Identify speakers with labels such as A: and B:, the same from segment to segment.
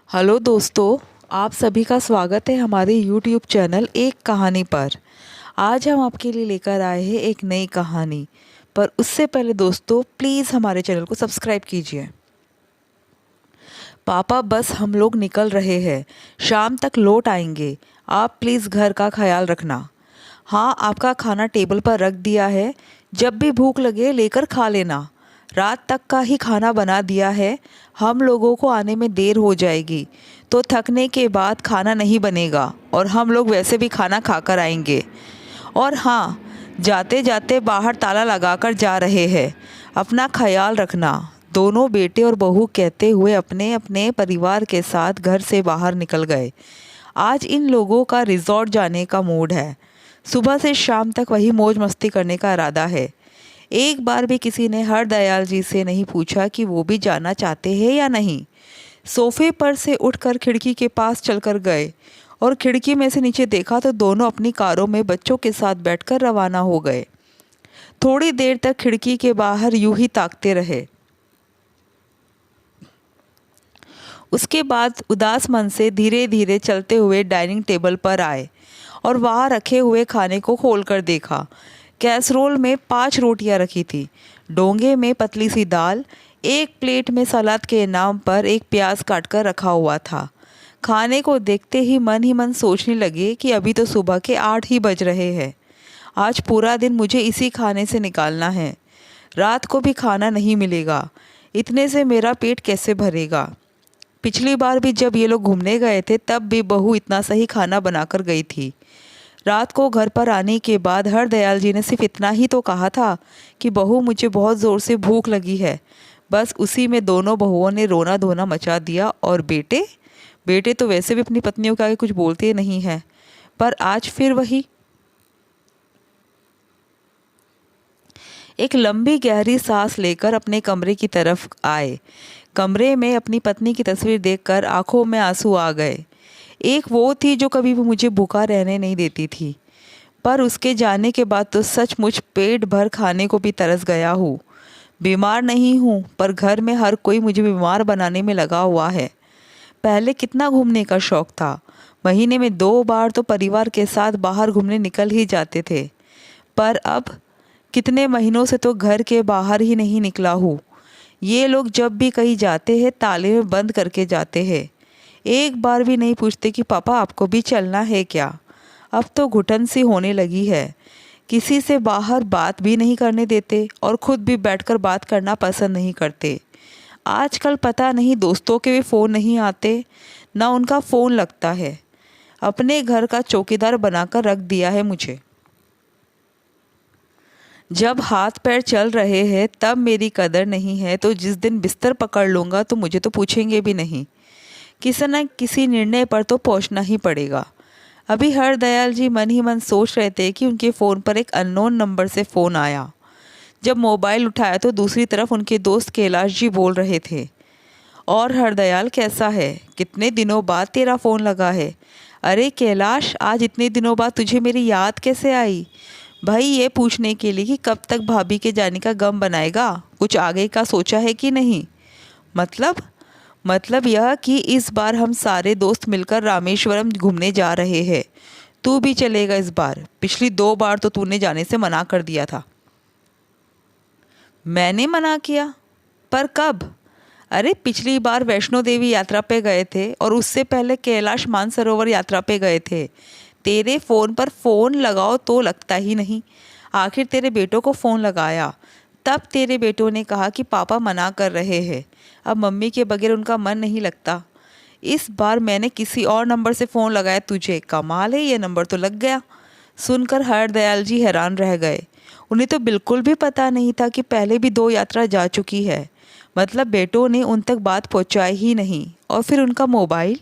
A: Hello दोस्तों, आप सभी का स्वागत है हमारे यूट्यूब चैनल एक कहानी पर। आज हम आपके लिए लेकर आए हैं एक नई कहानी। पर उससे पहले दोस्तों प्लीज़ हमारे चैनल को सब्सक्राइब कीजिए। पापा बस हम लोग निकल रहे हैं, शाम तक लौट आएंगे। आप प्लीज़ घर का ख्याल रखना। हाँ, आपका खाना टेबल पर रख दिया है, जब भी भूख लगे लेकर खा लेना। रात तक का ही खाना बना दिया है, हम लोगों को आने में देर हो जाएगी तो थकने के बाद खाना नहीं बनेगा और हम लोग वैसे भी खाना खाकर आएंगे। और हाँ, जाते जाते बाहर ताला लगाकर जा रहे हैं, अपना ख्याल रखना। दोनों बेटे और बहू कहते हुए अपने अपने परिवार के साथ घर से बाहर निकल गए। आज इन लोगों का रिजॉर्ट जाने का मूड है। सुबह से शाम तक वही मौज मस्ती करने का इरादा है। एक बार भी किसी ने हरदयाल जी से नहीं पूछा कि वो भी जाना चाहते हैं या नहीं। सोफे पर से उठकर खिड़की के पास चलकर गए और खिड़की में से नीचे देखा तो दोनों अपनी कारों में बच्चों के साथ बैठकर रवाना हो गए। थोड़ी देर तक खिड़की के बाहर यूं ही ताकते रहे। उसके बाद उदास मन से धीरे धीरे चलते हुए डाइनिंग टेबल पर आए और वहाँ रखे हुए खाने को खोलकर देखा। कैसरोल में 5 रोटियां रखी थी, डोंगे में पतली सी दाल, एक प्लेट में सलाद के नाम पर एक प्याज काटकर रखा हुआ था। खाने को देखते ही मन सोचने लगे कि अभी तो सुबह के 8 ही बज रहे हैं। आज पूरा दिन मुझे इसी खाने से निकालना है। रात को भी खाना नहीं मिलेगा, इतने से मेरा पेट कैसे भरेगा। पिछली बार भी जब ये लोग घूमने गए थे तब भी बहू इतना सही खाना बनाकर गई थी। रात को घर पर आने के बाद हरदयाल जी ने सिर्फ इतना ही तो कहा था कि बहू मुझे बहुत ज़ोर से भूख लगी है। बस उसी में दोनों बहुओं ने रोना धोना मचा दिया। और बेटे बेटे तो वैसे भी अपनी पत्नियों के आगे कुछ बोलते नहीं हैं, पर आज फिर वही। एक लंबी गहरी सांस लेकर अपने कमरे की तरफ आए। कमरे में अपनी पत्नी की तस्वीर देखकर आंखों में आंसू आ गए। एक वो थी जो कभी भी मुझे भूखा रहने नहीं देती थी, पर उसके जाने के बाद तो सचमुच पेट भर खाने को भी तरस गया हूँ। बीमार नहीं हूँ, पर घर में हर कोई मुझे बीमार बनाने में लगा हुआ है। पहले कितना घूमने का शौक था, महीने में 2 बार तो परिवार के साथ बाहर घूमने निकल ही जाते थे, पर अब कितने महीनों से तो घर के बाहर ही नहीं निकला हूँ। ये लोग जब भी कहीं जाते हैं ताले में बंद करके जाते हैं, एक बार भी नहीं पूछते कि पापा आपको भी चलना है क्या। अब तो घुटन सी होने लगी है, किसी से बाहर बात भी नहीं करने देते और खुद भी बैठकर बात करना पसंद नहीं करते। आजकल पता नहीं दोस्तों के भी फ़ोन नहीं आते, ना उनका फ़ोन लगता है। अपने घर का चौकीदार बनाकर रख दिया है मुझे। जब हाथ पैर चल रहे हैं तब मेरी कदर नहीं है, तो जिस दिन बिस्तर पकड़ लूँगा तो मुझे तो पूछेंगे भी नहीं। किसी न किसी निर्णय पर तो पहुंचना ही पड़ेगा। अभी हरदयाल जी मन ही मन सोच रहे थे कि उनके फ़ोन पर एक अननोन नंबर से फ़ोन आया। जब मोबाइल उठाया तो दूसरी तरफ उनके दोस्त कैलाश जी बोल रहे थे, और हरदयाल कैसा है, कितने दिनों बाद तेरा फ़ोन लगा है। अरे कैलाश, आज इतने दिनों बाद तुझे मेरी याद कैसे आई। भाई ये पूछने के लिए कि कब तक भाभी के जाने का गम बनाएगा, कुछ आगे का सोचा है कि नहीं। मतलब यह कि इस बार हम सारे दोस्त मिलकर रामेश्वरम घूमने जा रहे हैं। तू भी चलेगा इस बार, पिछली 2 बार तो तूने जाने से मना कर दिया था। मैंने मना किया? पर कब? अरे पिछली बार वैष्णो देवी यात्रा पे गए थे और उससे पहले कैलाश मानसरोवर यात्रा पे गए थे। तेरे फ़ोन पर फ़ोन लगाओ तो लगता ही नहीं। आखिर तेरे बेटों को फ़ोन लगाया, तब तेरे बेटों ने कहा कि पापा मना कर रहे हैं, अब मम्मी के बगैर उनका मन नहीं लगता। इस बार मैंने किसी और नंबर से फ़ोन लगाया तुझे, कमाल है, ये नंबर तो लग गया। सुनकर हरदयाल जी हैरान रह गए। उन्हें तो बिल्कुल भी पता नहीं था कि पहले भी 2 यात्रा जा चुकी है। मतलब बेटों ने उन तक बात पहुंचाई ही नहीं। और फिर उनका मोबाइल,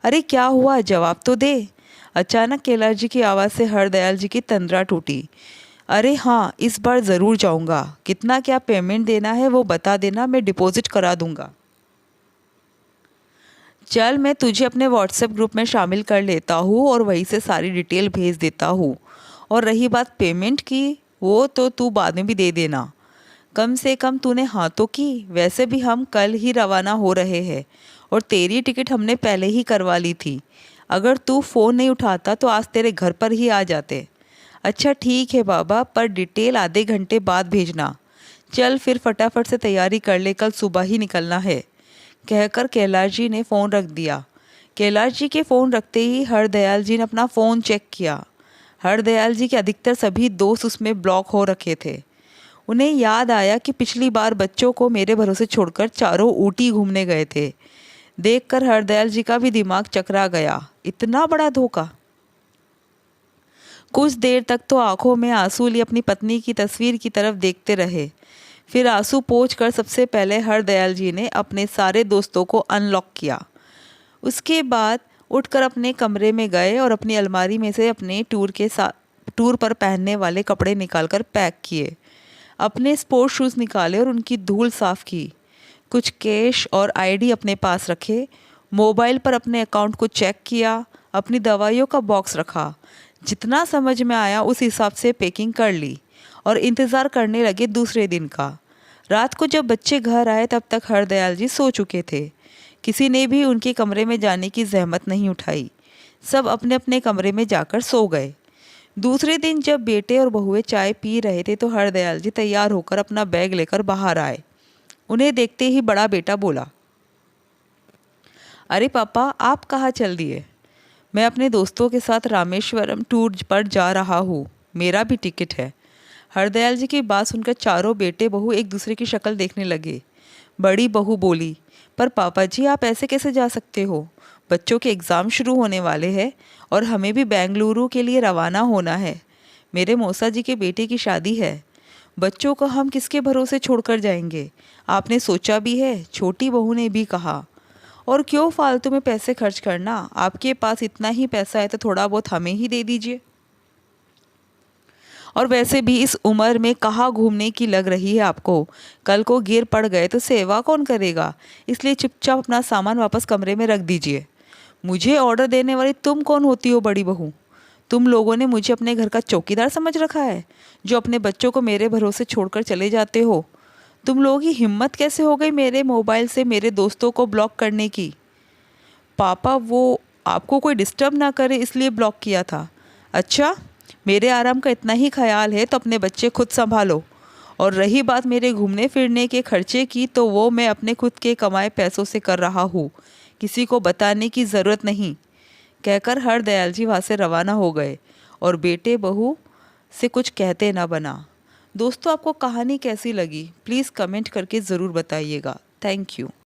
A: अरे क्या हुआ, जवाब तो दे। अचानक कैलाश जी की आवाज़ से हरदयाल जी की तंद्रा टूटी। अरे हाँ, इस बार ज़रूर जाऊँगा। कितना क्या पेमेंट देना है वो बता देना, मैं डिपॉजिट करा दूँगा। चल मैं तुझे अपने व्हाट्सएप ग्रुप में शामिल कर लेता हूँ और वहीं से सारी डिटेल भेज देता हूँ। और रही बात पेमेंट की, वो तो तू बाद में भी दे देना। कम से कम तूने हाँ तो की, वैसे भी हम कल ही रवाना हो रहे हैं और तेरी टिकट हमने पहले ही करवा ली थी। अगर तू फ़ोन नहीं उठाता तो आज तेरे घर पर ही आ जाते। अच्छा ठीक है बाबा, पर डिटेल आधे घंटे बाद भेजना। चल फिर फटाफट से तैयारी कर ले, कल सुबह ही निकलना है, कहकर कैलाश जी ने फ़ोन रख दिया। कैलाश जी के फ़ोन रखते ही हरदयाल जी ने अपना फ़ोन चेक किया। हरदयाल जी के अधिकतर सभी दोस्त उसमें ब्लॉक हो रखे थे। उन्हें याद आया कि पिछली बार बच्चों को मेरे भरोसे छोड़कर चारों ऊटी घूमने गए थे। देखकर हरदयाल जी का भी दिमाग चकरा गया। इतना बड़ा धोखा। कुछ देर तक तो आंखों में आंसू लिए अपनी पत्नी की तस्वीर की तरफ देखते रहे। फिर आंसू पोंछकर सबसे पहले हरदयाल जी ने अपने सारे दोस्तों को अनलॉक किया। उसके बाद उठकर अपने कमरे में गए और अपनी अलमारी में से अपने टूर पर पहनने वाले कपड़े निकालकर पैक किए। अपने स्पोर्ट्स शूज़ निकाले और उनकी धूल साफ़ की। कुछ कैश और आईडी अपने पास रखे। मोबाइल पर अपने अकाउंट को चेक किया। अपनी दवाइयों का बॉक्स रखा। जितना समझ में आया उस हिसाब से पैकिंग कर ली और इंतज़ार करने लगे दूसरे दिन का। रात को जब बच्चे घर आए तब तक हरदयाल जी सो चुके थे। किसी ने भी उनके कमरे में जाने की जहमत नहीं उठाई। सब अपने अपने कमरे में जाकर सो गए। दूसरे दिन जब बेटे और बहुएं चाय पी रहे थे तो हरदयाल जी तैयार होकर अपना बैग लेकर बाहर आए। उन्हें देखते ही बड़ा बेटा बोला, अरे पापा, आप कहाँ चल दिए? मैं अपने दोस्तों के साथ रामेश्वरम टूर पर जा रहा हूँ, मेरा भी टिकट है। हरदयाल जी की बात सुनकर चारों बेटे बहू एक दूसरे की शक्ल देखने लगे। बड़ी बहू बोली, पर पापा जी आप ऐसे कैसे जा सकते हो? बच्चों के एग्ज़ाम शुरू होने वाले हैं और हमें भी बेंगलुरु के लिए रवाना होना है। मेरे मौसा जी के बेटे की शादी है। बच्चों को हम किसके भरोसे छोड़कर जाएंगे? आपने सोचा भी है? छोटी बहू ने भी कहा। और क्यों फालतू में पैसे खर्च करना? आपके पास इतना ही पैसा है तो थोड़ा बहुत हमें ही दे दीजिए। और वैसे भी इस उम्र में कहाँ घूमने की लग रही है आपको? कल को गिर पड़ गए तो सेवा कौन करेगा? इसलिए चुपचाप अपना सामान वापस कमरे में रख दीजिए। मुझे ऑर्डर देने वाली तुम कौन होती हो बड़ी बहू? तुम लोगों ने मुझे अपने घर का चौकीदार समझ रखा है, जो अपने बच्चों को मेरे भरोसे छोड़कर चले जाते हो? तुम लोगों की हिम्मत कैसे हो गई मेरे मोबाइल से मेरे दोस्तों को ब्लॉक करने की? पापा, वो आपको कोई डिस्टर्ब ना करे इसलिए ब्लॉक किया था। अच्छा, मेरे आराम का इतना ही ख्याल है तो अपने बच्चे खुद संभालो। और रही बात मेरे घूमने फिरने के खर्चे की, तो वो मैं अपने खुद के कमाए पैसों से कर रहा हूँ, किसी को बताने की ज़रूरत नहीं, कहकर हरदयाल जी वहाँ से रवाना हो गए और बेटे बहू से कुछ कहते ना बना। दोस्तों, आपको कहानी कैसी लगी प्लीज़ कमेंट करके ज़रूर बताइएगा। Thank you.